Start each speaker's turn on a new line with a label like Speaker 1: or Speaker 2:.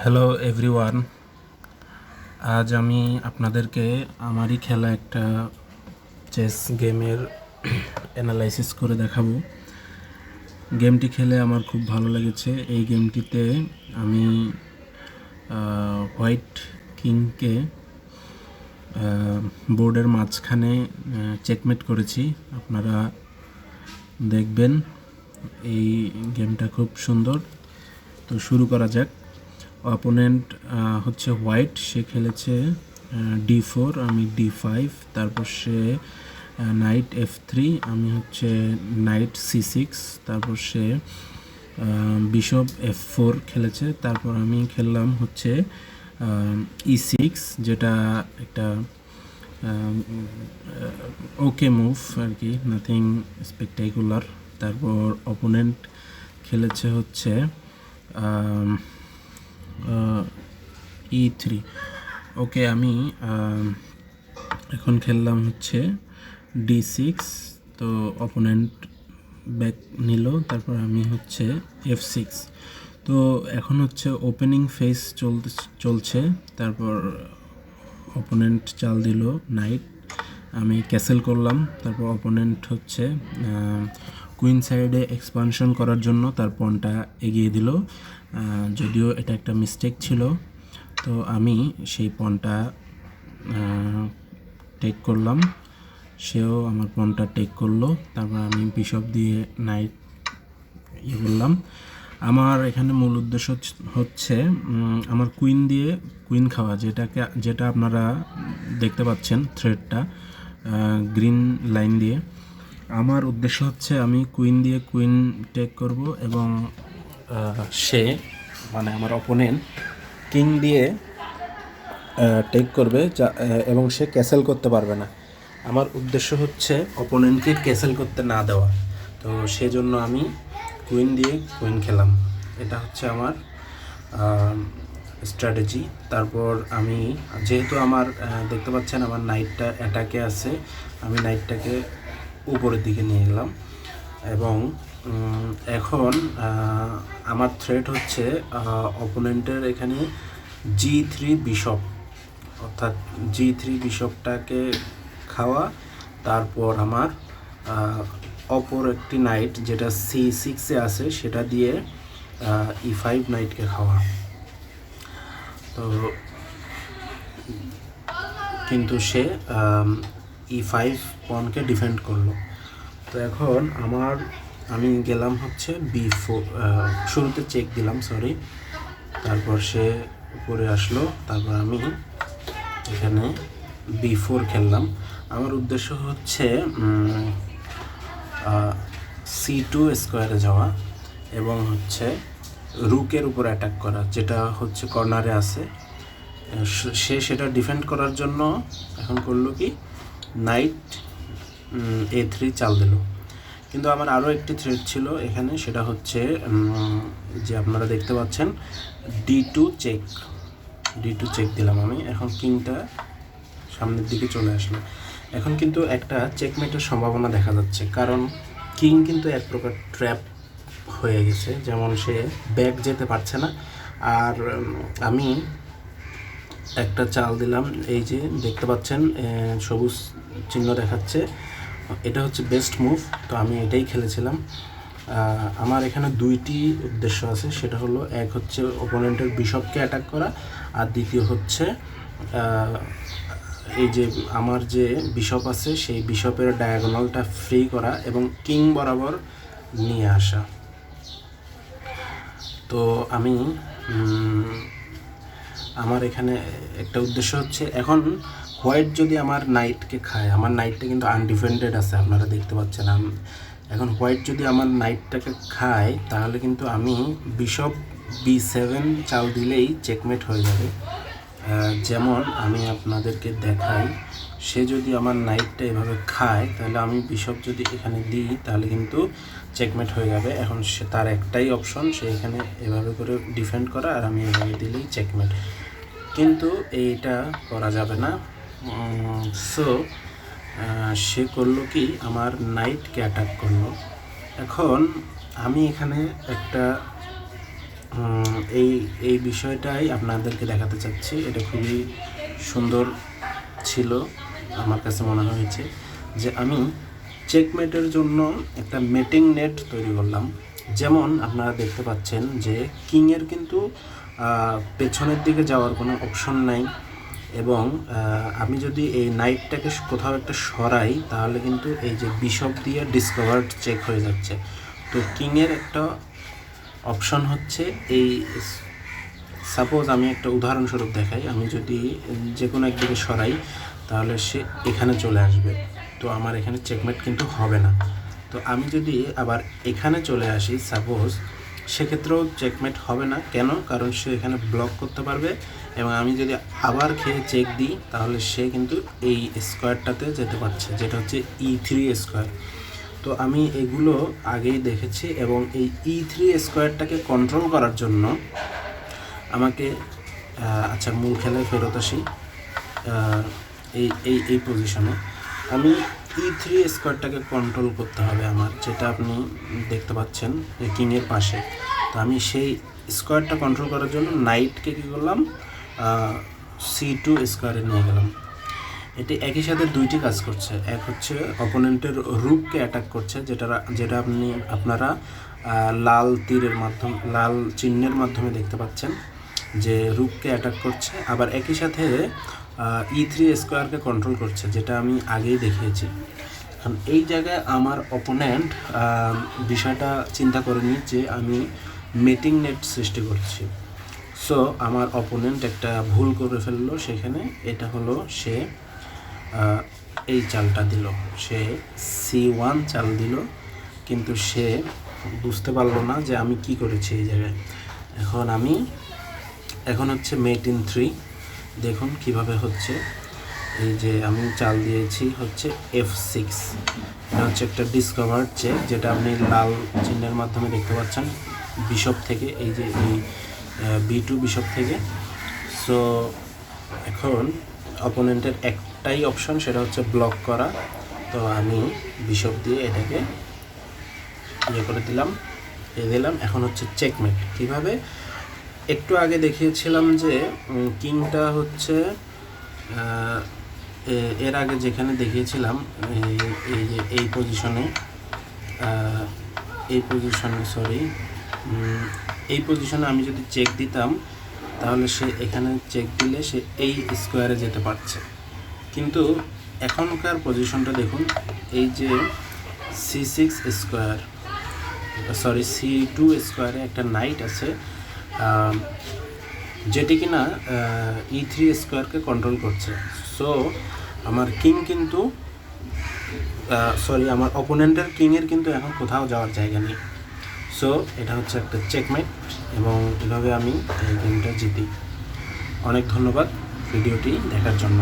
Speaker 1: Hello everyone, আজ আমি আপনাদেরকে আমারই খেলা একটা চেস গেমের অ্যানালাইসিস করে দেখাবো। গেমটি খেলে আমার খুব ভালো লেগেছে। এই গেমটিতে আমি হোয়াইট কিংকে বোর্ডের মাঝখানে চেকমেট করেছি। আপনারা দেখবেন, এই গেমটা খুব সুন্দর। তো শুরু করা যাক। অপোনেন্ট হচ্ছে হোয়াইট, সে খেলেছে D4, আমি D5, তারপর সে নাইট F3, আমি হচ্ছে নাইট C6, তারপর সে বিশপ F4 খেলেছে, তারপর আমি খেললাম হচ্ছে E6, যেটা একটা ওকে মুভ আর কি, নাথিং স্পেকটাকুলার। তারপর অপোনেন্ট খেলেছে হচ্ছে E3। ওকে, আমি এখন খেললাম হচ্ছে D6, তো অপোনেন্ট ব্যাক নিল, তারপর আমি হচ্ছে F6। তো এখন হচ্ছে ওপেনিং ফেজ চলছে। তারপর অপোনেন্ট চাল দিল নাইট, আমি ক্যাসেল করলাম। তারপর অপোনেন্ট হচ্ছে কুইন সাইডে এক্সপানশন করার জন্য তার পনটা এগিয়ে দিল, যদিও এটা একটা মিস্টেক ছিল। তো আমি সেই পনটা টেক করলাম, সেও আমার পনটা টেক করলো। তারপর আমি বিশপ দিয়ে নাইট করলাম। আমার এখানে মূল উদ্দেশ্য হচ্ছে আমার কুইন দিয়ে কুইন খাওয়া, যেটা আপনারা দেখতে পাচ্ছেন থ্রেডটা গ্রিন লাইন দিয়ে। আমার উদ্দেশ্য হচ্ছে আমি কুইন দিয়ে কুইন টেক করব, এবং সে মানে আমার অপোনেন্ট কিং দিয়ে টেক করবে, এবং সে ক্যাসেল করতে পারবে না। আমার উদ্দেশ্য হচ্ছে অপোনেন্টকে ক্যাসেল করতে না দেওয়া। তো সেজন্য আমি কুইন দিয়ে কুইন খেলাম। এটা হচ্ছে আমার স্ট্র্যাটেজি। তারপর আমি, যেহেতু আমার দেখতে পাচ্ছেন আমার নাইটটা অ্যাটাকে আছে, আমি নাইটটাকে উপরের দিকে নিয়ে গেলাম। এবং এখন আমার থ্রেট হচ্ছে অপোনেন্টের এখানে G3 বিশপ, অর্থাৎ G3 বিশপটাকে খাওয়া। তারপর আমার অপর একটি নাইট যেটা C6-এ আছে সেটা দিয়ে E5 নাইটকে খাওয়া। তো কিন্তু সে E5 পনকে ডিফেন্ড করলো। তো এখন আমি গেলাম হচ্ছে B4, শুরুতে চেক দিলাম, সরি। তারপর সে উপরে আসলো, তারপর আমি এখানে B4 খেললাম। আমার উদ্দেশ্য হচ্ছে C2 স্কোয়ারে যাওয়া এবং হচ্ছে রুকের উপর অ্যাটাক করা, যেটা হচ্ছে কর্নারে আছে। সে সেটা ডিফেন্ড করার জন্য এখন করলো কি, নাইট A3 চাল দিল। কিন্তু আমার আরও একটি থ্রেড ছিল এখানে, সেটা হচ্ছে যে আপনারা দেখতে পাচ্ছেন D2 চেক দিলাম আমি। এখন কিংটা সামনের দিকে চলে আসলো। এখন কিন্তু একটা চেকমেটের সম্ভাবনা দেখা যাচ্ছে, কারণ কিং কিন্তু এক প্রকার ট্র্যাপ হয়ে গেছে, যেমন সে ব্যাক যেতে পারছে না। আর আমি একটা চাল দিলাম, এই যে দেখতে পাচ্ছেন সবুজ চিহ্ন দেখাচ্ছে, এটা হচ্ছে বেস্ট মুভ। তো আমি এটাই খেলেছিলাম। আমার এখানে দুইটি উদ্দেশ্য আছে, সেটা হলো এক হচ্ছে অপোনেন্টের বিশপকে অ্যাটাক করা, আর দ্বিতীয় হচ্ছে এই যে আমার যে বিশপ আছে সেই বিশপের ডায়াগোনালটা ফ্রি করা এবং কিং বরাবর নিয়ে আসা। তো আমি আমার এখানে একটা উদ্দেশ্য হচ্ছে, এখন হোয়াইট যদি আমার নাইটকে খায়, আমার নাইটটা কিন্তু আনডিফেন্ডেড আছে, আপনারা দেখতে পাচ্ছেন। এখন হোয়াইট যদি আমার নাইটটাকে খায়, তাহলে কিন্তু আমি বিশপ B7 চাল দিলেই চেকমেট হয়ে যাবে। যেমন আমি আপনাদেরকে দেখাই, সে যদি আমার নাইটটা এভাবে খায়, তাহলে আমি বিশপ যদি এখানে দিই, তাহলে কিন্তু চেকমেট হয়ে যাবে। এখন সে তার একটাই অপশন, সে এখানে এভাবে করে ডিফেন্ড করা, আর আমি এভাবে দিলেই চেকমেট। কিন্তু এইটা করা যাবে না। সো সে করলো কি, আমার নাইটকে অ্যাটাক করলো। এখন আমি এখানে একটা এই এই বিষয়টাই আপনাদেরকে দেখাতে চাচ্ছি। এটা খুবই সুন্দর ছিল, আমার কাছে মনে হয়েছে যে আমি চেকমেটের জন্য একটা মেটিং নেট তৈরি করলাম। যেমন আপনারা দেখতে পাচ্ছেন যে কিংয়ের কিন্তু পেছনের দিকে যাওয়ার কোনো অপশন নাই, এবং আমি যদি এই নাইটটাকে কোথাও একটা সরাই তাহলে কিন্তু এই যে বিশপ দিয়ে ডিসকভার্ড চেক হয়ে যাচ্ছে। তো কিংয়ের একটা অপশন হচ্ছে এই, সাপোজ আমি একটা উদাহরণস্বরূপ দেখাই, আমি যদি যে কোনো একদিকে সরাই তাহলে সে এখানে চলে আসবে, তো আমার এখানে চেকমেট কিন্তু হবে না। তো আমি যদি আবার এখানে চলে আসি সাপোজ, সেক্ষেত্রেও চেকমেট হবে না। কেন? কারণ সে এখানে ব্লক করতে পারবে, এবং আমি যদি আবার খেয়ে চেক দিই তাহলে সে কিন্তু এই স্কোয়ারটাতে যেতে পারছে, যেটা হচ্ছে E3 স্কোয়ার। তো আমি এগুলো আগেই দেখেছি, এবং এই E3 স্কোয়ারটাকে কন্ট্রোল করার জন্য আমাকে আচ্ছা মূল খেলায় ফেরত আসি। এই এই এই পজিশনে আমি E3 স্কোয়ারটাকে কন্ট্রোল করতে হবে আমার, যেটা আপনি দেখতে পাচ্ছেন যে কিংয়ের পাশে। তো আমি সেই স্কোয়ারটা কন্ট্রোল করার জন্য নাইটকে কী করলাম, C2 স্কোয়ারে নিয়ে গেলাম। এটি একই সাথে দুইটি কাজ করছে। এক হচ্ছে অপোনেন্টের রুককে অ্যাটাক করছে, যেটা আপনারা লাল তীরের মাধ্যমে, লাল চিহ্নের মাধ্যমে দেখতে পাচ্ছেন যে রুককে অ্যাটাক করছে। আবার একই সাথে E3 স্কোয়ারকে কন্ট্রোল করছে, যেটা আমি আগেই দেখিয়েছি। এখন এই জায়গায় আমার অপোনেন্ট বিষয়টা চিন্তা করেনি যে আমি মেটিং নেট সৃষ্টি করছি। সো আমার অপোনেন্ট একটা ভুল করে ফেললো সেখানে। এটা হলো সে এই চালটা দিল, সে C1 চাল দিল, কিন্তু সে বুঝতে পারলো না যে আমি কি করেছি এই জায়গায়। এখন হচ্ছে মেট ইন 3, দেখুন কিভাবে হচ্ছে। এই যে আমি চাল দিয়েছি হচ্ছে F6, এটা হচ্ছে একটা ডিসকভার্ড চেক, যেটা আপনি লাল চিহ্নের মাধ্যমে দেখতে পাচ্ছেন বিশপ থেকে, এই যে এই B2 বিশপ থেকে। সো এখন অপোনেন্টের একটাই অপশন, সেটা হচ্ছে ব্লক করা। তো আমি বিশপ দিয়ে এটাকে করে দিলাম। এখন হচ্ছে চেকমেট। কিভাবে? একটু আগে দেখিয়েছিলাম যে কিংটা হচ্ছে এর আগে যেখানে দেখিয়েছিলাম এই যে এই পজিশনে এই পজিশনে আমি যদি চেক দিতাম তাহলে সে এখানে চেক দিলে সে এই স্কোয়ারে যেতে পারছে। কিন্তু এখনকার পজিশনটা দেখুন, এই যে C6 স্কোয়ার, C2 স্কোয়ারে একটা নাইট আছে, যেটি কিনা E3 স্কোয়ারকে কন্ট্রোল করছে। সো আমার কিং কিন্তু আমার অপোনেন্টের কিংয়ের কিন্তু এখন কোথাও যাওয়ার জায়গা নেই। সো এটা হচ্ছে একটা চেকমেট, এবং এভাবে আমি এই গেমটা জিতি। অনেক ধন্যবাদ ভিডিওটি দেখার জন্য।